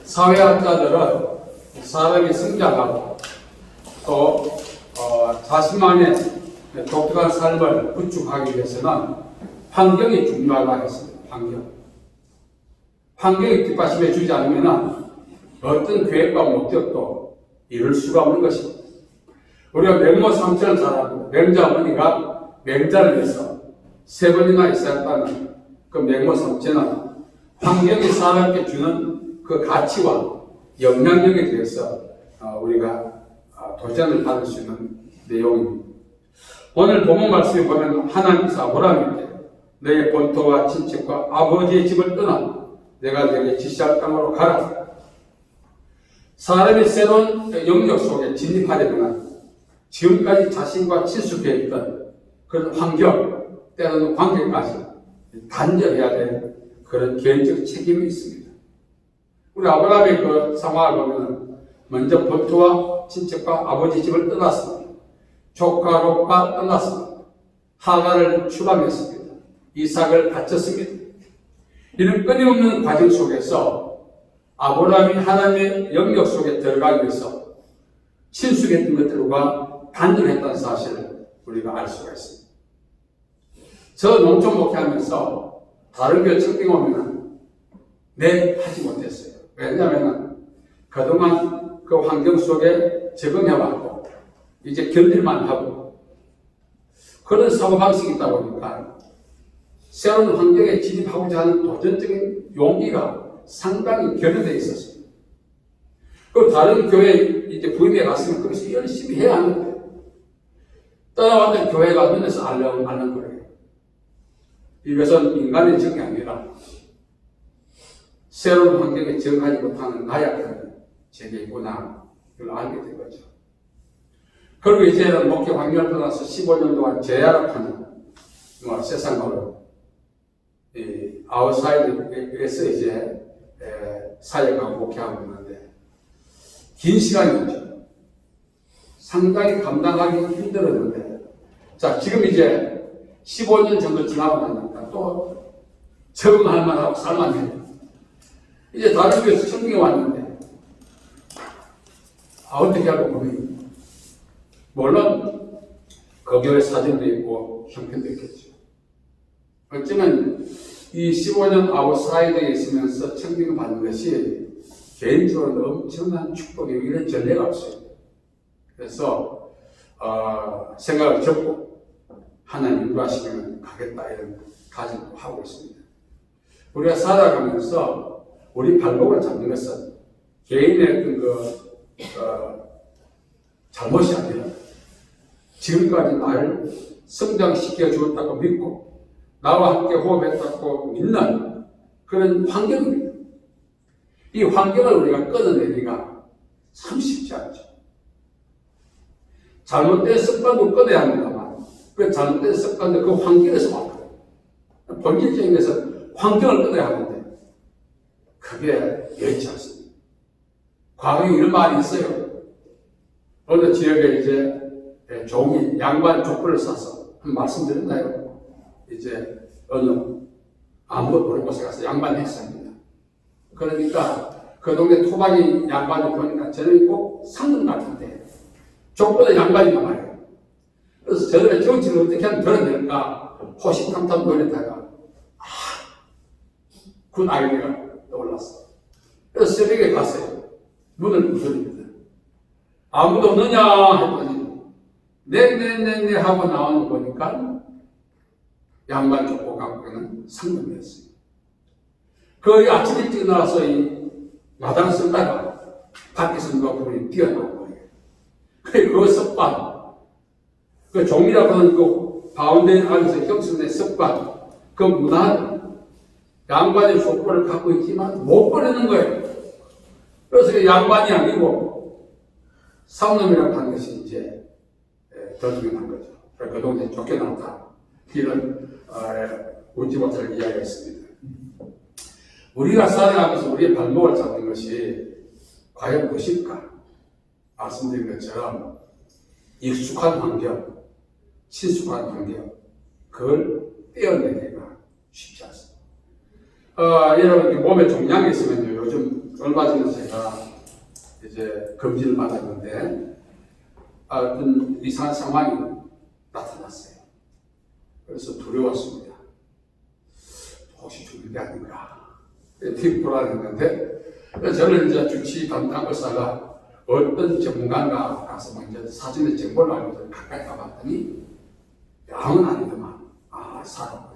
사회학자들은 사람이 성장하고 또 자신만의 독특한 삶을 구축하기 위해서는 환경이 중요하다 했습니다. 환경이 뒷받침해 주지 않으면 어떤 계획과 목적도 이룰 수가 없는 것입니다. 우리가 맹모 삼천을 잘 알고 맹자 어머니가 맹자를 위해서 3번이나 있었다는 그 맹모 삼천은 환경이 사람에게 주는 그 가치와 영향력에 대해서 우리가 도전을 받을 수 있는 내용입니다. 오늘 본문 말씀에 보면 하나님께서 아브라함에게 너의 본토와 친척과 아버지의 집을 떠나 내가 너에게 지시할 땅으로 가라. 사람이 새로운 영역 속에 진입하려면 지금까지 자신과 친숙해 있던 그런 환경, 때로는 관계까지 단절해야 될 그런 개인적 책임이 있습니다. 우리 아브라함의 그 상황을 보면 먼저 본토와 친척과 아버지 집을 떠났습니다. 조카 롯과 떠났습니다. 하갈을 출항했습니다. 이삭을 바쳤습니다. 이런 끊임없는 과정 속에서 아브라함이 하나님의 영역 속에 들어가기 위해서 친숙했던 것들과 단절했다는 사실을 우리가 알 수가 있습니다. 저 농촌 목회하면서 다른 교회 청빙 오면 하지 못했어요. 왜냐하면 그동안 그 환경 속에 적응해왔고 이제 견딜만 하고 그런 사고방식이 있다 보니까 새로운 환경에 진입하고자 하는 도전적인 용기가 상당히 결여되어 있었습니다. 그리고 다른 교회 이제 부임에 갔으면 거기서 열심히 해야 하는데 떠나왔던 교회가 눈에서 알는 거예요. 이것은 인간의 적이 아니라 새로운 환경에 적응하지 못하는 나약한 적이구나 이걸 알게 된 거죠. 그리고 이제는 목회 환경을 떠나서 15년 동안 재활학하는 세상으로 아웃사이드에서 이제 사역하고 목회하고 있는데 긴 시간이었죠. 상당히 감당하기 힘들었는데 자 지금 이제 15년 정도 지나고 나니까 또 적응할 만하고 살만해요. 이제 다른 교회에서 청빙에 왔는데 어떻게 하고 보면 물론 그 교회 사정도 있고 형편도 있겠죠. 어쩌면 이 15년 아웃사이드에 있으면서 청빙을 받는 것이 개인적으로 엄청난 축복이고 이런 전례가 없어요. 그래서 생각을 접고 하나님 인도하시면 가겠다 이런 가정도 하고 있습니다. 우리가 살아가면서 우리 발목을 잡는 것은 개인의 어떤 잘못이 아니라 지금까지 나를 성장시켜 주었다고 믿고 나와 함께 호흡했다고 믿는 그런 환경입니다. 이 환경을 우리가 끊어내기가 참 쉽지 않죠. 잘못된 습관도 끊어야 합니다만 그 잘못된 습관도 그 환경에서 왔거든요. 본질적인 것은 환경을 끊어야 하는데 그게 여의치 않습니다. 과거에 이런 말이 있어요. 어느 지역에 이제 종이 양반 족보를 싸서 한 말씀 드렸나요? 이제 어느 아무것도 모르는 곳에 가서 양반 행사입니다. 그러니까 그 동네 토박이 양반을 보니까 저는 꼭 상금 같은데 족보는 양반이란 말이에요. 그래서 저들의 정치를 어떻게 하면 드러낼까 호시탐탐 노렸다가 군 아이디어가 떠올랐어. 그래서 새벽에 갔어요. 문을 두드립니다. 아무도 없느냐 했더니 네 하고 나오는 거 보니까 양반 족보 갖고 있는 상금이었어요. 그 아침 일찍 나와서 이 마당 쓰다가 밖에서 누가 불이 뛰어나온 거예요. 그 습관, 그 종이라고 하는 그 가운데 안에서 형성된 습관, 그 문화, 양반의 족보를 갖고 있지만 못 버리는 거예요. 그래서 그 양반이 아니고 상놈이라고 하는 것이 이제 더 중요한 거죠. 그 동네 쫓겨났다. 이런 웃지 못할 이야기가 있습니다. 우리가 살아가면서 우리의 발목을 잡는 것이 과연 무엇일까? 말씀드린 것처럼 익숙한 환경, 친숙한 환경, 그걸 떼어내기가 쉽지 않습니다. 여러분 몸에 종양이 있으면요. 요즘 얼마 전에 제가 이제 검진을 받았는데 어떤 이상한 상황이 나타났어요. 그래서 두려웠습니다. 혹시 죽는 게 아닌가. 되게 불안했는데 저는 이제 주치 담당 의사가 어떤 전문가가 가서 먼저 사전에 정보를 알고 가까이 가봤더니 양은 아니더만 살았구나.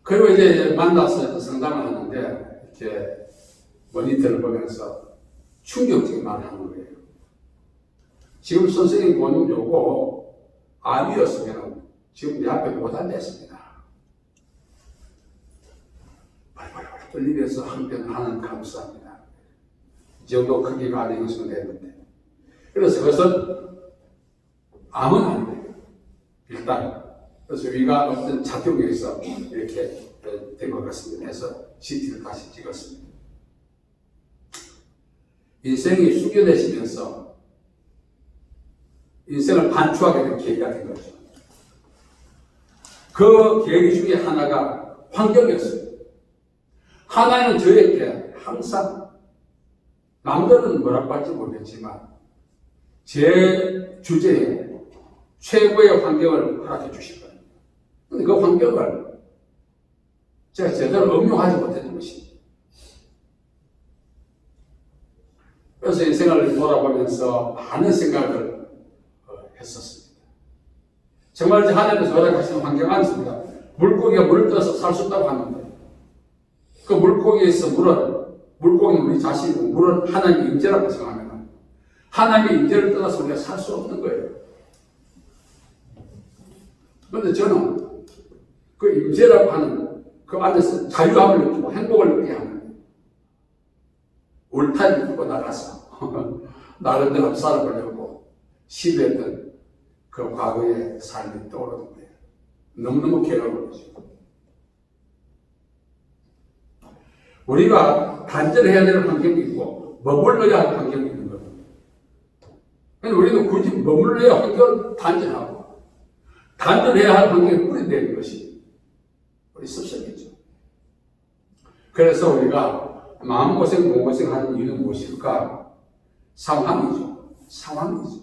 그리고 이제 만나서 상담을 하는데 이렇게 모니터를 보면서 충격적인 말을 하는 거예요. 지금 선생님 보는 요거 암이었으면 지금 내 앞에 못 앉았습니다. 발발발 떨리면서 한편 하는 감사합니다. 이 정도 크기가 아닌 것은 됐는데. 그래서 그것은 암은 아니에요. 일단. 그래서 위가 어떤 작용에 의해서 이렇게 된 것 같습니다. 해서 CT를 다시 찍었습니다. 인생이 숙연해지면서 인생을 반추하게 된 계기가 된 거죠. 그 계기 중에 하나가 환경이었어요. 하나는 저에게 항상 남들은 뭐라고 할지 모르겠지만 제 주제에 최고의 환경을 허락해 주실 거예요. 근데 그 환경을 제가 제대로 응용하지 못했던 것입니다. 그래서 인생을 돌아보면서 많은 생각을 했었습니다. 정말 하나님께서 허락하시는 환경 안에서 물고기가 물을 떠서 살 수 없다고 하는데 그 물고기에서 물고기는 우리 자신이고 물은 하나님의 임재라고 생각하면 하나님의 임재를 떠나서 우리가 살 수 없는 거예요. 그런데 저는 그 임재라고 하는 그 안에서 자유함을 느끼고 행복을 느끼게 하는 울타리 끌고 나가서 나름대로 한번 살아보려고 시도했던 그 과거의 삶이 떠오르는 거예요. 너무너무 괴로운 거죠. 우리가 단절해야 되는 환경이 있고 머물러야 할 환경이 있는 겁니다. 그래서 우리는 굳이 머물러야 환경을 단절하고 단절해야 할 환경에 뿌리되는 것이 우리 습성이죠. 그래서 우리가 마음고생, 몸고생하는 이유는 무엇일까? 상황이죠. 상황이죠.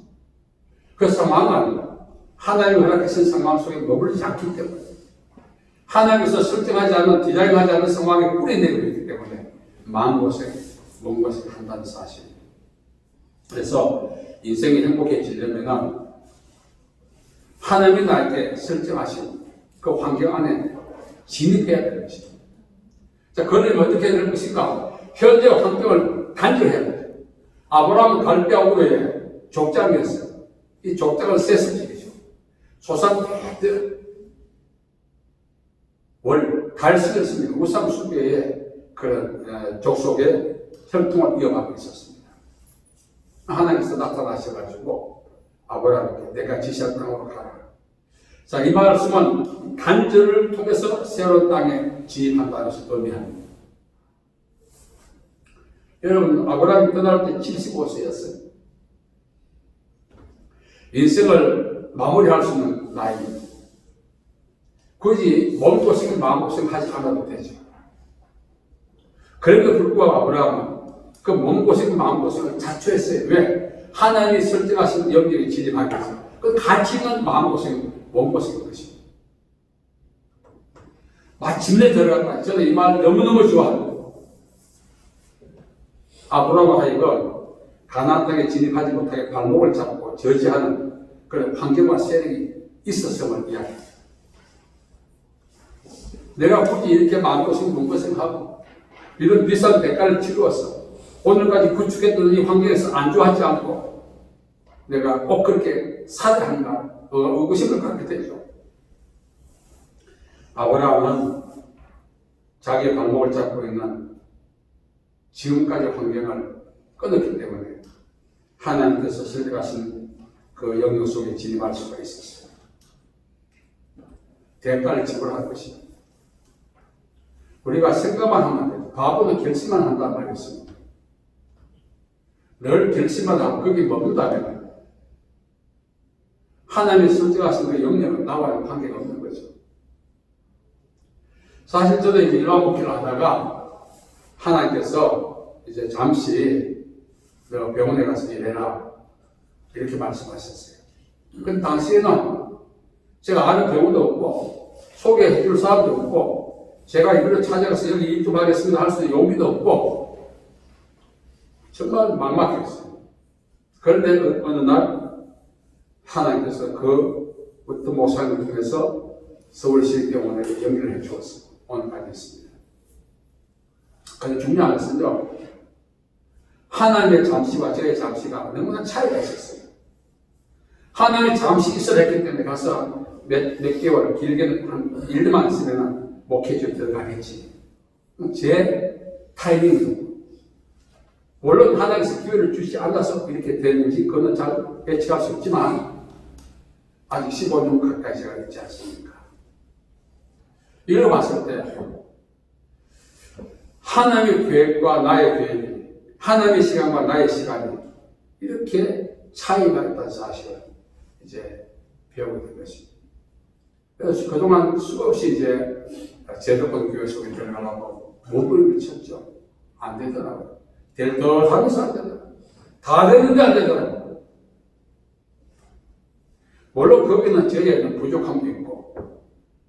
그 상황은 하나님이 허락하신 상황 속에 머물지 않기 때문에 하나님께서 설정하지 않은, 디자인하지 않은 상황에 뿌리내고 있기 때문에 마음고생, 몸고생 한다는 사실입니다. 그래서 인생이 행복해지려면 하나님이 나에게 설정하신 그 환경 안에 진입해야 되는 것입니다. 자, 그러면 어떻게 될 것인가? 현재 환경을 단절해야 돼요. 아브라함은 갈대아 우에 족장이었어요. 이 족장은 세습지이죠. 조상들 달씨였습니다. 우상숭배의 그런 족속의 혈통을 이어가고 있었습니다. 하나님께서 나타나셔가지고 아브라함에게 내가 지시한 땅으로 가라. 자, 이 말씀은 단절을 통해서 새로운 땅에 진입한다는 것을 의미합니다. 여러분, 아브라함이 떠날 때 75세였어요. 인생을 마무리할 수 있는 나이입니다. 굳이 몸고생, 마음고생 하지 않아도 되죠. 그럼에도 불구하고 아브라함은 그 몸고생, 마음고생을 자초했어요. 왜? 하나님이 설정하신 영역에 진입하기 위해서. 그 가치 있는 마음고생, 몸고생인 것입니다. 마침내 들어갔다. 저는 이 말 너무너무 좋아합니다. 아브라함과 하여금 가나안 땅에 진입하지 못하게 발목을 잡고 저지하는 그런 환경과 세력이 있었음을 이야기합니다. 내가 굳이 이렇게 마음고생, 몸고생하고 이런 비싼 대가를 치루어서 오늘까지 구축했던 이 환경에서 안주하지 않고 내가 꼭 그렇게 살아야 하는가 의구심을 갖게 되죠. 아브라함은 자기의 발목을 잡고 있는 지금까지 환경을 끊었기 때문에 하나님께서 설정하신 그 영역 속에 진입할 수가 있었어요. 대가를 지불할 것입니다. 우리가 생각만 하면 안 돼요. 바보는 결심만 한단 말이 있습니다. 늘 결심만 하고 거기 머문다면 하나님이 설정하신 그 영역은 나와의 관계가 없는 거죠. 사실 저도 이제 일반복귀를 하다가 하나님께서 이제 잠시 너 병원에 가서 일해라 이렇게 말씀하셨어요. 근데 당시에는 제가 아는 병원도 없고 소개해 줄 사람도 없고 제가 이걸 찾아가서 여기 일 좀 하겠습니다 할 수 있는 용기도 없고 정말 막막했어요. 그런데 어느 날 하나님께서 그 어떤 목사님을 통해서 서울시립병원에 연결을 해 주었어요. 오늘까지 있습니다. 근데 중요한 것은요, 하나님의 잠시와 저의 잠시가 너무나 차이가 있었어요. 하나님이 잠시 있어야 했기 때문에 가서 몇 개월, 길게는 한 1년만 있으면 목회주에 들어가겠지. 제 타이밍이죠. 물론 하나님께서 기회를 주시지 않아서 이렇게 됐는지 그거는 잘 예측할 수 없지만 아직 15년 가까이 제가 있지 않습니까? 이걸 봤을 때 하나님의 계획과 나의 계획이 하나님의 시간과 나의 시간이 이렇게 차이가 있다는 사실을 이제 배우게 된 것입니다. 그래서 그동안 수없이 이제 제도권 교회 속에 들어가려고 몸부림을 쳤죠. 안 되더라고요. 될 듯 하면서 안 되더라고요. 다 되는데 안 되더라고요. 물론 거기는 저희에는 부족함도 있고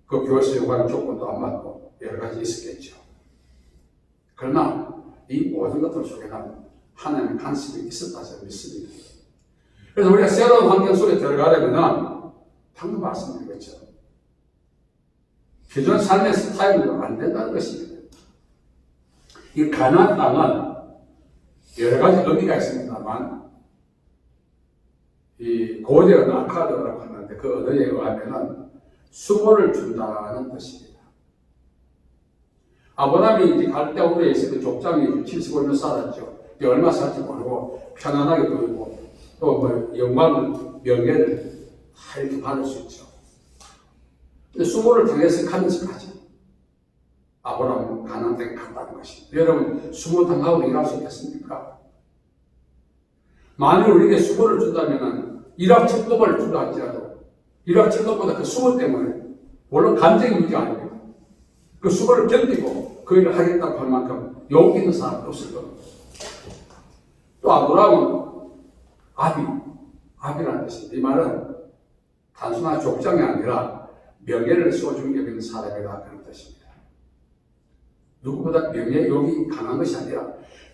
그 교회에서 요구하는 조건도 안 맞고 여러 가지 있었겠죠. 그러나 이 모든 것들 속에는 하나님의 간섭이 있었다 저는 믿습니다. 그래서 우리가 새로운 환경 속에 들어가려면 방금 말씀드린 것처럼 기존 삶의 스타일로 안 된다는 것입니다. 이 가나안 땅은 여러 가지 의미가 있습니다만 이 고대어 아카드라고 하는데 그 언어에 의하면 수고를 준다는 뜻입니다. 아브라함이 이제 갈대아우르에 있을 때 족장이 75년 살았죠. 얼마 살지 모르고 편안하게 보이고 또 뭐 영광을 명예를 다 이렇게 받을 수 있죠. 근데 수고를 당해서 가면서까지 아브라함은 가나안 땅에 갔다는 것입니다. 여러분 수고 당하고 일할 수 있겠습니까? 만일 우리에게 수고를 준다면 일학 책급을 준다 할지라도 일학 책급보다 그 수고 때문에 물론 감정이 문제가 아닙니다. 그 수고를 견디고 그 일을 하겠다고 할 만큼 용기 있는 사람도 없을 겁니다. 또 아브라함은 아비라는 뜻입니다. 이 말은 단순한 족장이 아니라 명예를 소중히 여기는 사람이다 그런 뜻입니다. 누구보다 명예욕이 강한 것이 아니라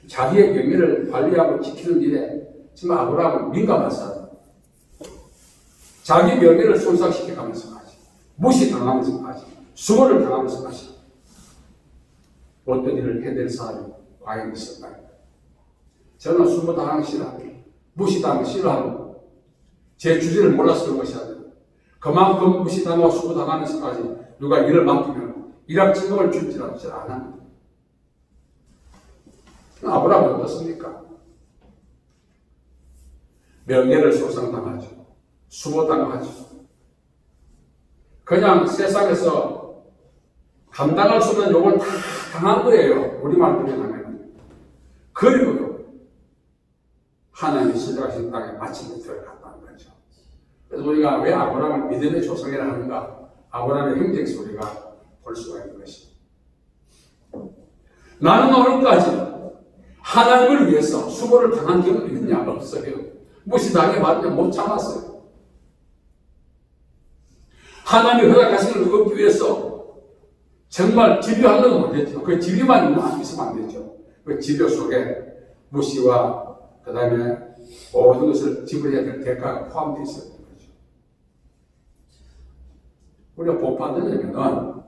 자기의 명예를 관리하고 지키는 일에 정말 아브라함은 민감한 사람. 자기 명예를 손상시켜가면서까지 무시당하면서까지 수고를 당하면서까지 어떤 일을 해낼 사람이 과연 있을까요? 저는 수고당하기 싫어합니다. 무시당하기 싫어하고 제 주제를 몰라서 그런 것이 아니라 그만큼 무시당하고 수고당하면서까지 누가 일을 맡기면 일할 증거를 줄지라도 잘 안 합니다. 아브라함은 어떻습니까? 명예를 손상당하죠. 수고당하죠. 그냥 세상에서 감당할 수 없는 욕을 다 당한 거예요. 우리말 표현하면. 그리고도 하나님이 시작하신 땅에 마침내 들어갔다는 거죠. 그래서 우리가 왜 아브라함을 믿음의 조상이라 하는가? 아브라함의 행적에서 우리가 볼 수가 있는 것입니다. 나는 오늘까지 하나님을 위해서 수고를 당한 경험이 있느냐? 없어요. 무시당해 봤는데 못 참았어요. 하나님이 허락하시는 걸 얻기 위해서 정말 집요한 건 못했죠. 그 집요만 있으면 안 되죠. 그 집요 속에 무시와 그 다음에 모든 것을 지불해야 될 대가가 포함되어 있어야 되는 거죠. 우리가 복 받으려면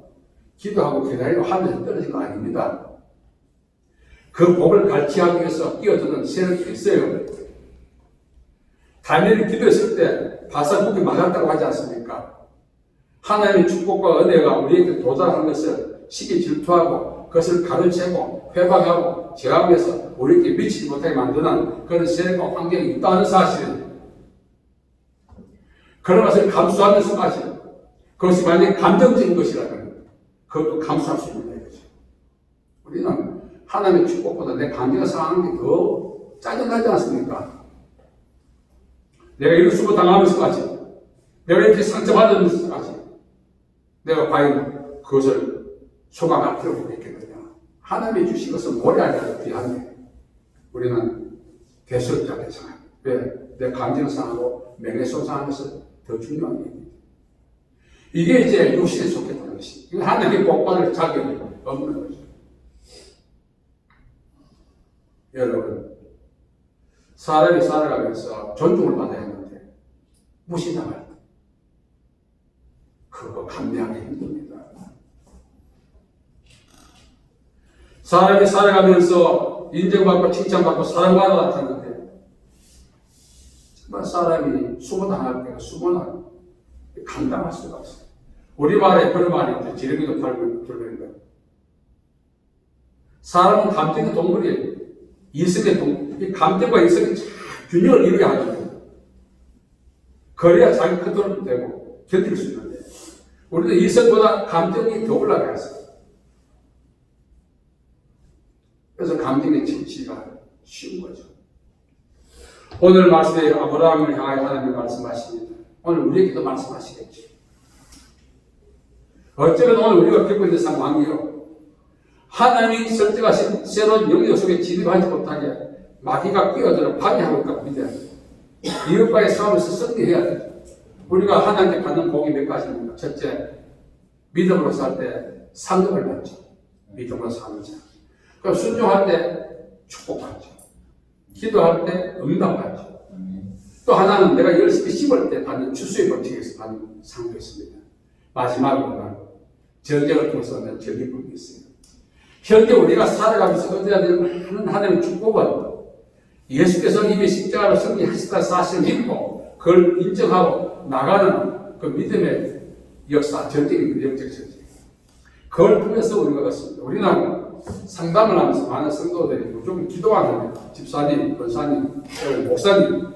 기도하고 기다리고 하면서 떨어진 거 아닙니다. 그 복을 갈취하기 위해서 끼어드는 세력이 있어요. 다니엘이 기도했을 때 바사국이 맞았다고 하지 않습니까? 하나님의 축복과 은혜가 우리에게 도달한 것을 시기 질투하고 그것을 가로채고 회방하고 제압해서 우리에게 미치지 못하게 만드는 그런 세력과 환경이 있다는 사실을 그런 것을 감수하면서까지 그것이 만약에 감정적인 것이라면 그것도 감수할 수 있는 거죠. 우리는 하나님의 축복보다 내 감정을 상하는 게 더 짜증나지 않습니까? 내가 이렇게 수고당하면서까지 내가 이렇게 상처받으면서까지 내가 과연 그것을 소감할 필요가 있겠거든요. 하나님이 주신 것은 모래알보다 귀한데 우리는 대수롭지 않겠잖아요. 왜? 내 감정 상하고 명예훼손 상하는 것은 더 중요한 얘기입니다. 이게 이제 육신에 속했다는 것입니다. 하나님의 복받을 자격이 없는 거죠. 여러분, 사람이 살아가면서 존중을 받아야 하는데 무시당할 때 그거 감내하기 힘듭니다. 사람이 살아가면서 인정받고 칭찬받고 사랑받아야 하는데 정말 사람이 수모당할 때가 수모나 감당할 수가 없어요. 우리말에 그런 말이 있죠. 지렁이도 털고 들어가는 거. 사람은 감정의 동물이에요. 이성의 동물. 이 감정과 이성이 잘 균형을 이루어야 하거든요. 그래야 자기 컨트롤도 되고 견딜 수 있는데 우리는 이성보다 감정이 더 올라가야 했어요. 그래서 감정의 침치가 쉬운 거죠. 오늘 말씀에 아브라함을 향하여 하나님이 말씀하십니다. 오늘 우리에게도 말씀하시겠죠. 어쩌면 오늘 우리가 겪고 있는 상황이요. 하나님이 설정하신 새로운 영역 속에 진입하지 못하게 마귀가 끼어들어 방해하고 있다고 믿어야 돼요. 이웃과의 싸움에서 승리해야 돼요. 우리가 하나님께 받는 복이 몇 가지입니까? 첫째, 믿음으로 살 때 상급을 받죠. 믿음으로 사는 자. 그럼 순종할 때 축복받죠. 기도할 때 응답받죠. 또 하나는 내가 열심히 심을 때 받는 추수의 법칙에서 받는 상도 있습니다. 마지막으로는 전쟁을 통해서 얻는 전기품이 있어요. 현재 우리가 살아가면서 얻어야 되는 하나님의 축복은 예수께서 이미 십자가로 승리하셨다는 사실을 믿고 그걸 인정하고 나가는 그 믿음의 역사, 전쟁입니다. 영적 전쟁. 그걸 통해서 우리가 얻습니다. 우리는 상담을 하면서 많은 성도들이 무조건 기도하는 집사님, 권사님, 목사님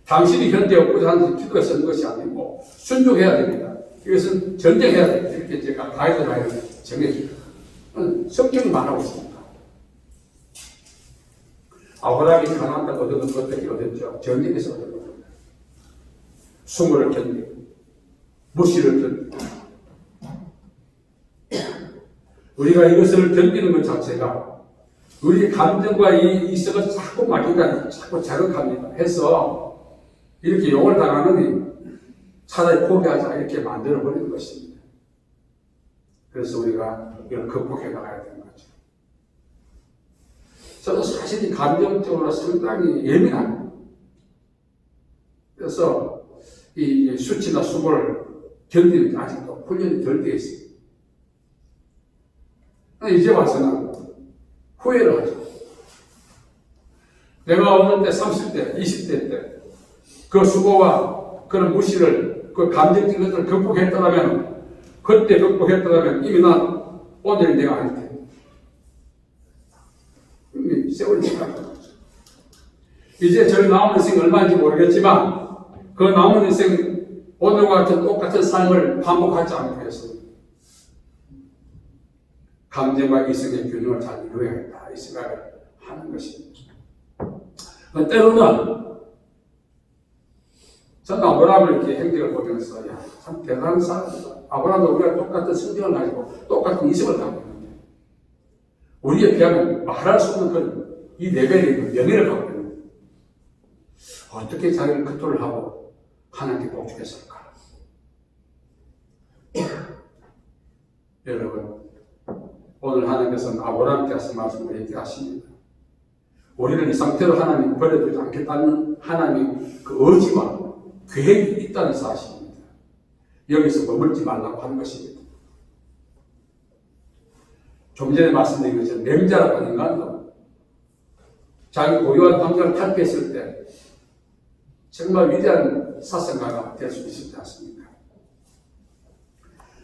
당신이 현재 얻고자 하는 기도에 쓰는 것이 아니고 순종해야 됩니다. 이것은 전쟁해야 됩니다. 이렇게 제가 가이드라인을 정해줍니다. 성경이 말하고 있습니다. 아브라함이 가나안 얻은 것 어떻게 얻었죠? 전쟁에서 얻은 겁니다. 수모를 견디고 무시를 견디고 우리가 이것을 견디는 것 자체가 우리 감정과 이 이성을 자꾸 마귀가 자꾸 자극합니다. 해서 이렇게 욕을 당하느니 차라리 포기하자 이렇게 만들어버리는 것입니다. 그래서 우리가 이걸 극복해 나가야 되는 거죠. 저도 사실 이 감정적으로 상당히 예민합니다. 그래서 이 수치나 수고를 견디는 게 아직도 훈련이 덜 되어 있습니다. 이제 와서는 후회를 하죠. 내가 어느 때 30대, 20대 때 그 수고와 그런 무시를, 그 감정적인 것들을 극복했더라면, 그때 극복했더라면 이미 난 오늘 내가 아닐 텐데. 이미 세월이 지나간 거죠. 이제 저희 남은 인생 얼마인지 모르겠지만 그 남은 인생 오늘과 같은 똑같은 삶을 반복하지 않기 위해서는 감정과 이성의 균형을 잘 이루어야겠다 이 생각을 하는 것입니다. 때로는 저는 아브라함을 이렇게 행적을 보면서 참 대단한 사람이다. 아브라함도 우리가 똑같은 성경을 가지고 똑같은 이성을 갖고 있는데 우리에 비하면 말할 수 없는 그런 이 레벨의 명예를 갖고 있는데 어떻게 자기를 컨트롤을 하고 하나님께 복주겠을까? 여러분, 오늘 하나님께서는 아브라함께 하신 말씀을 이렇게 하십니다. 우리는 이 상태로 하나님 버려두지 않겠다는 하나님의 그 의지와 계획이 있다는 사실입니다. 여기서 머물지 말라고 하는 것입니다. 좀 전에 말씀드린 것처럼 맹자라고 하는 인간도 자기 고유한 방장을 탈피했을 때 정말 위대한 사상가가 될 수 있지 않습니까?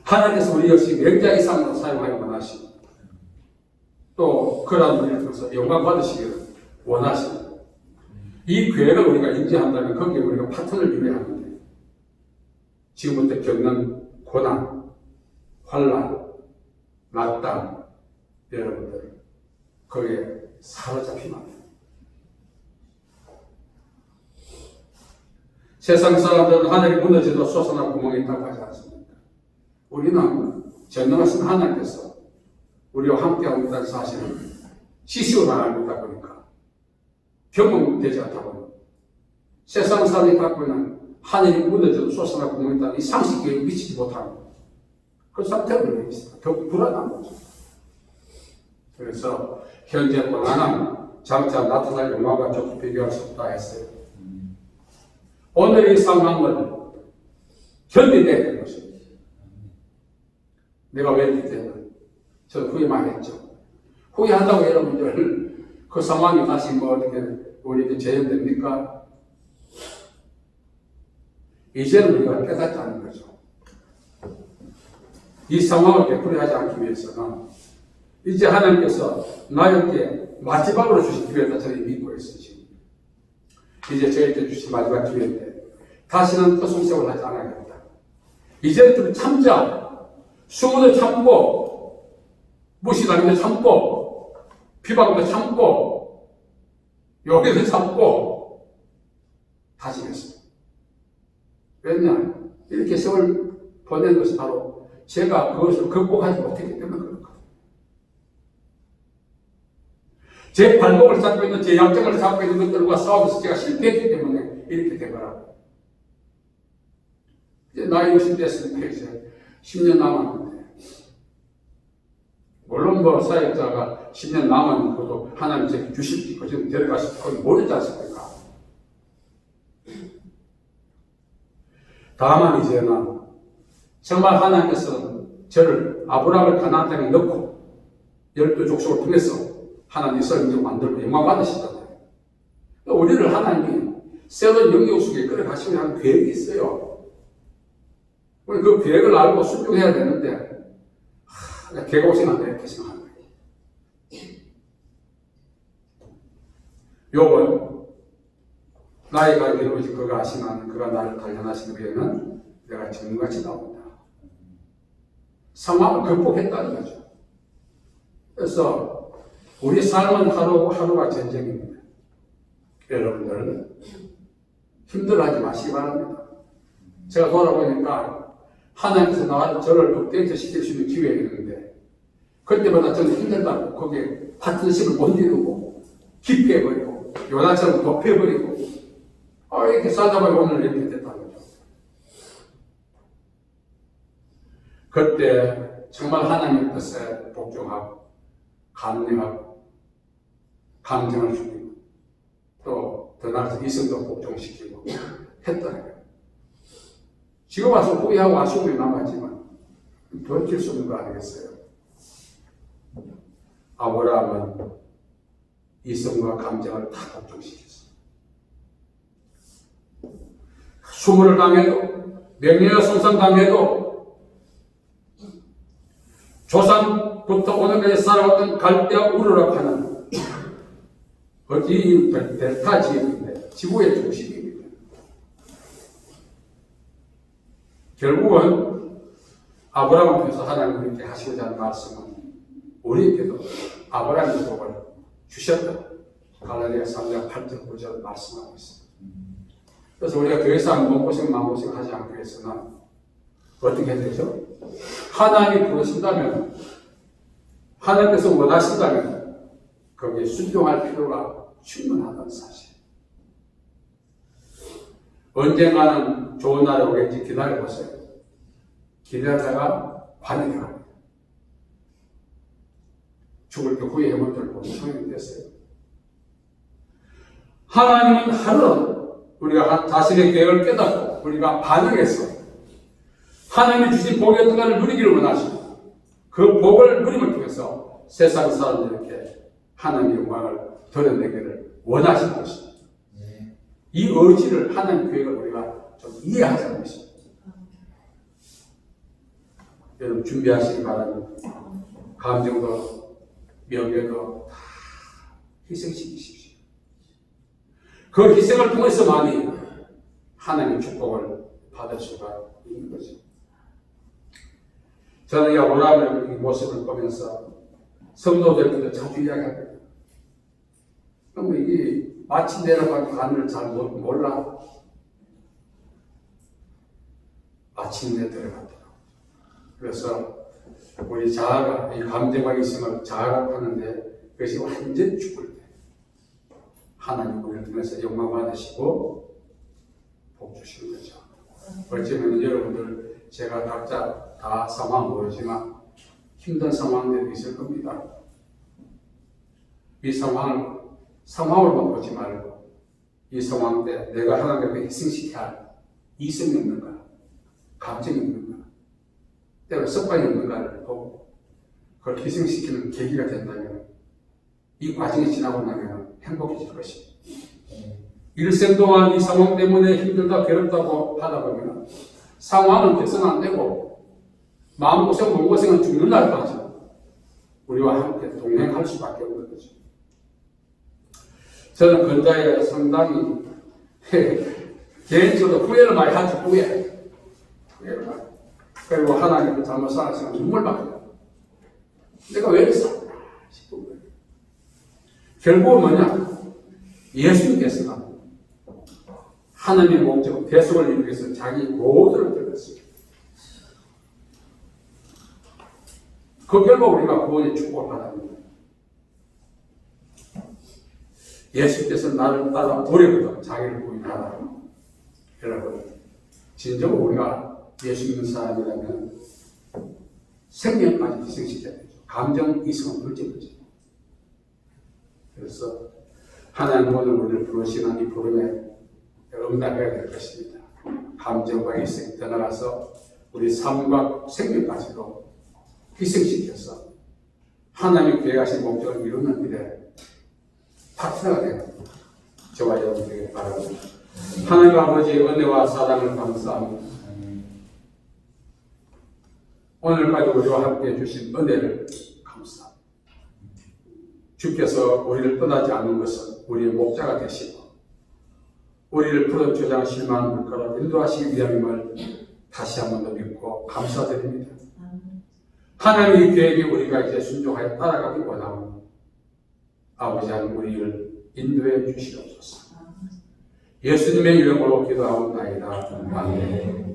하나님께서 우리 역시 맹자 이상으로 사용하기 원하시고 또 그러한 우리를 통해서 영광 받으시기를 원하시고 이 계획을 우리가 인지한다면 거기에 우리가 파트너를 이루어야 하는데 지금부터 겪는 고난, 환란, 낙담 여러분들 거기에 사로잡히면 안 돼요. 세상 사람들은 하늘이 무너져도 솟아난 구멍이 있다고 하지 않습니까? 우리는 전능하신 하나님께서 우리와 함께하고 있다는 사실을 지식으로만 알고 있다 보니까 경험되지 않다 보니 세상 사람이 갖고 있는 하늘이 무너져도 솟아나고 있다는 이 상식에 미치지 못하는 그 상태로 있습니다. 더욱 불안한 거죠. 그래서 현재 고난은 장차 나타날 영광과 좋게 비교할 수 없다 했어요. 오늘 이 상황을 견뎌내야 되는 것입니다. 내가 왜 이렇게 되나? 저는 후회 많이 했죠. 후회한다고 여러분들 그 상황이 다시 뭐 어떻게 우리에게 재현됩니까? 이제는 우리가 깨닫자는 거죠. 이 상황을 되풀이하지 않기 위해서는 이제 하나님께서 나에게 마지막으로 주신 기회다 저는 믿고 있으시고 이제 저에게 주신 마지막 기회인데 다시는 허송세월 하지 않아야겠다. 이제는 좀 참자. 수고도 참고 무시당도 참고 비방도 참고 욕도 참고 다시겠습니다. 왜냐? 이렇게 세월 보낸 것이 바로 제가 그것을 극복하지 못했기 때문에 그런 거예요. 제 발목을 잡고 있는, 제 약점을 잡고 있는 것들과 싸우면서 제가 실패했기 때문에 이렇게 된 거라고. 이제 나이 60 됐으니까 이제 10년 남았는데, 물론 뭐 사역자가 10년 남았는 것도 하나님 제게 주실 있고 지금 데려가실 거 모르지 않습니까? 다만 이제는 정말 하나님께서는 저를 아브라함을 가나안 땅에 넣고 12족속을 통해서 하나님 이스라엘 민족을 만들고 영광 받으시잖아요. 우리를 하나님이 새로운 영역 속에 끌어가시려 하는 계획이 있어요. 우리 그 계획을 알고 순종해야 되는데 개고생한다 이렇게 생각하는 거예요. 욥은 나이가 이루어진 그가 아시나는 그가 나를 단련하신 후에는 내가 전같이 나온다. 상황을 극복했다는 거죠. 그래서 우리 삶은 하루하루가 전쟁입니다. 여러분들 힘들어하지 마시기 바랍니다. 제가 돌아보니까 하나님께서 나와 저를 업데이트 시킬 수 있는 기회가 있는데 그때마다 저는 힘들다고 거기에 파트너십을 못 이루고 깊게 해버리고 요나처럼 덮여버리고 이렇게 살다 보니 오늘 이렇게 됐다는 거죠. 그때 정말 하나님의 뜻에 복종하고 감리하고 감정을 죽이고 또 더 나아가서 이성도 복종시키고 했다는 거예요. 지금 와서 후회하고 아쉬움이 남았지만 돌이킬 수 없는 거 아니겠어요? 아브라함은 이성과 감정을 다 복종시켰어요. 수모를 당해도 명예와 성상당해도 조상부터 오늘까지 살아왔던 갈대와 우르락 하는 이 델타 지역인데 지구의 중심입니다. 결국은 아브라함께서 하나님 우리에게 하시고자 하는 말씀은 우리에게도 아브라함의 복을 주셨다. 갈라디아 3장 8절 9절 말씀하고 있습니다. 그래서 우리가 더 이상 몸고생 마음고생 하지 않기 위해서는 어떻게 해야 되죠? 하나님이 부르신다면 하나님께서 원하신다면 거기에 순종할 필요가 충분하다는 사실. 언젠가는 좋은 날이 오겠지 기다려보세요. 기다리다가 반역이 갑니다. 죽을 때 후회해만 들고 소용이 됐어요. 하나님은 하루 우리가 자신의 계획을 깨닫고 우리가 반응해서 하나님이 주신 복의 어떤가를 누리기를 원하시고 그 복을 누림을 통해서 세상 사람들에게 하나님의 영광을 드러내기를 원하시는 것입니다. 이 의지를 하나님의 계획을 우리가 좀 이해하자는 것입니다. 여러분 준비하시기 바랍니다. 감정도 명예도 다 희생시키십시오. 그 희생을 통해서만이 하나님의 축복을 받을 수가 있는 거죠. 저는 이 아브라함의 모습을 보면서 성도들끼리 자주 이야기합니다. 그럼 이게 마침 내려가는 하늘을 잘 몰라. 마침내 들어갔더라고요. 그래서 우리 자아가, 이 감정과 있음을 자아라고 하는데 그것이 완전히 죽을 때 하나님 우리를 통해서 영광 받으시고 복 주시는 거죠. 어쩌면 여러분들 제가 각자 다 상황 모르지만 힘든 상황들이 있을 겁니다. 이 상황으로만 보지 말고 이 상황 때 내가 하나님께 희생시켜야 할 이성이 없는가, 감정이 없는가, 때로 습관이 없는가를 보고 그걸 희생시키는 계기가 된다면 이 과정이 지나고 나면 행복해질 것입니다. 일생 동안 이 상황 때문에 힘들다 괴롭다고 하다 보면 상황은 개선 안 되고 마음고생 몸고생은 죽는 날까지 우리와 함께 동행할 수밖에 없는 거죠. 저는 근자에 상당히 개인적으로 후회를 많이 하죠. 후회를 많이. 그리고 하나님을 잘못 살았으면 눈물 받고 내가 왜 이랬어? 싶은 거예요. 결국은 뭐냐? 예수님께서는 하나님의 목적, 대속을 이루기 위해서 자기 모두를 드렸습니다. 그 결과 우리가 구원의 축복을 받았습니다. 예수께서 나를 따라 오래부터 자기를 부인하라. 여러분, 진정으로 우리가 예수 믿는 사람이라면 생명까지 희생시켜야 되죠. 감정 이성은 둘째거죠. 그래서 하나님 오늘 우리를 부르시는 이 부름에 응답해야 될 것입니다. 감정과 이성이 떠나가서 우리 삶과 생명까지도 희생시켜서 하나님이 계획하신 목적을 이루는 일에 파트너가 되는 저와 여러분 되길 바랍니다. 하나님 아버지의 은혜와 사랑을 감사합니다. 오늘까지 우리와 함께 해주신 은혜를 감사합니다. 주께서 우리를 떠나지 않는 것은 우리의 목자가 되시고 우리를 푸른 주장 실망한 물가로 인도하시기 위함임을 다시 한 번 더 믿고 감사드립니다. 하나님의 계획에 우리가 이제 순종하여 따라가기 원하오니 아버지 하나님 우리를 인도해 주시옵소서. 예수님의 이름으로 기도하옵나이다. 아멘.